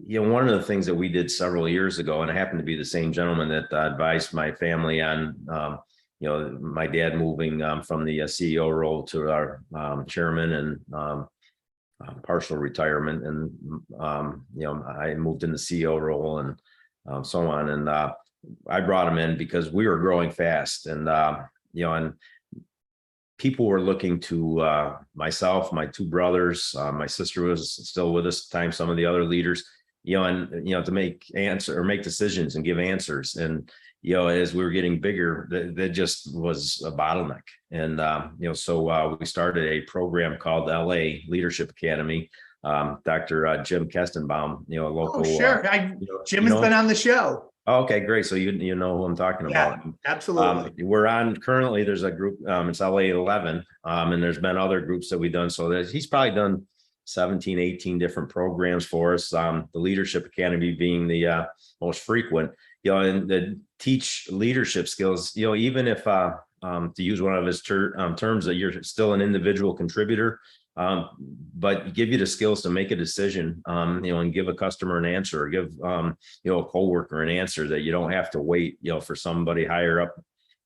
one of the things that we did several years ago, and it happened to be the same gentleman that advised my family on, my dad moving from the CEO role to our chairman and partial retirement, and I moved in the CEO role and so on. And I brought him in because we were growing fast, and and people were looking to myself, my two brothers, my sister was still with us at the time, some of the other leaders, to make decisions and give answers. And as we were getting bigger, that just was a bottleneck. And so we started a program called LA Leadership Academy. Dr. Jim Kestenbaum, local. Oh, sure. Jim has been on the show. Okay, great. So you know who I'm talking about. Absolutely. We're on currently. There's a group. It's LA 11, and there's been other groups that we've done. So he's probably done 17, 18 different programs for us. The Leadership Academy being the most frequent. And the teach leadership skills. Even if to use one of his terms, that you're still an individual contributor. But give you the skills to make a decision, and give a customer an answer, or give, a coworker an answer, that you don't have to wait, for somebody higher up,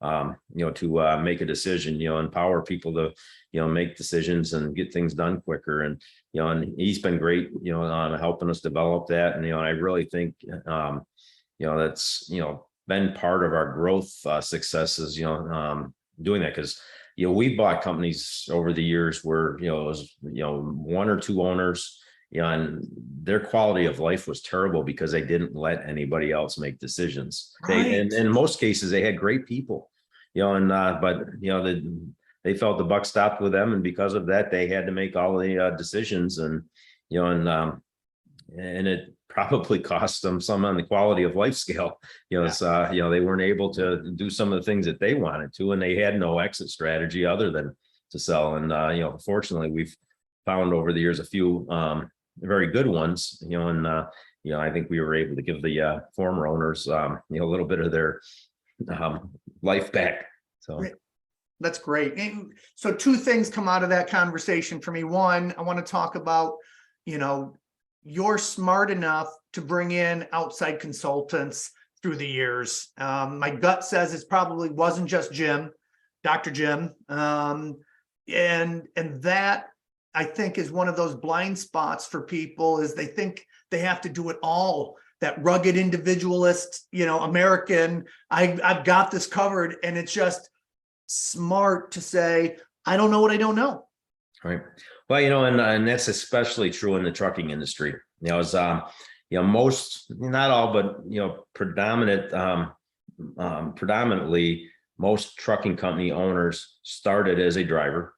to make a decision, empower people to, make decisions and get things done quicker. And he's been great, on helping us develop that. And, I really think, that's, been part of our growth successes, doing that, because we bought companies over the years where, it was, one or two owners, and their quality of life was terrible because they didn't let anybody else make decisions. Right. And in most cases, they had great people, but they felt the buck stopped with them. And because of that, they had to make all the decisions, and it probably cost them some on the quality of life scale. They weren't able to do some of the things that they wanted to, and they had no exit strategy other than to sell. And fortunately, we've found over the years a few very good ones. I think we were able to give the former owners a little bit of their life back. So that's great. And so two things come out of that conversation for me. One, I want to talk about, you're smart enough to bring in outside consultants through the years. My gut says it probably wasn't just Jim, Dr. Jim. And that, I think, is one of those blind spots for people, is they think they have to do it all. That rugged individualist, American, I've got this covered. And it's just smart to say, I don't know what I don't know. Right. Well, and that's especially true in the trucking industry. As most, not all, but predominantly most trucking company owners started as a driver,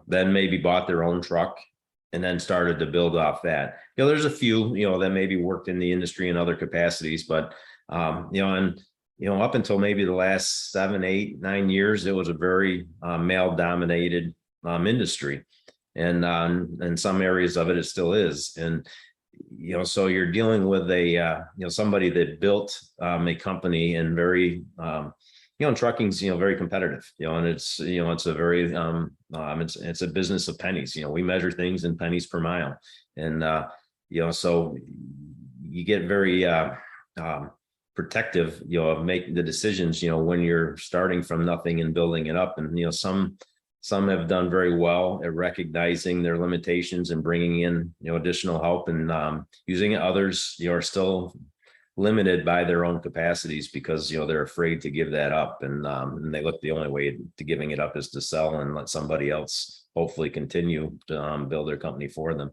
then maybe bought their own truck, and then started to build off that. There's a few, that maybe worked in the industry in other capacities, but up until maybe the last 7, 8, 9 years, it was a very male-dominated industry, and in some areas of it, it still is. And so you're dealing with a somebody that built a company, and very trucking's very competitive, and it's it's a very it's a business of pennies. We measure things in pennies per mile, and so you get very protective, of making the decisions, when you're starting from nothing and building it up. And some have done very well at recognizing their limitations and bringing in additional help, and using it. Others are still limited by their own capacities because they're afraid to give that up, and they look, the only way to giving it up is to sell and let somebody else hopefully continue to build their company for them.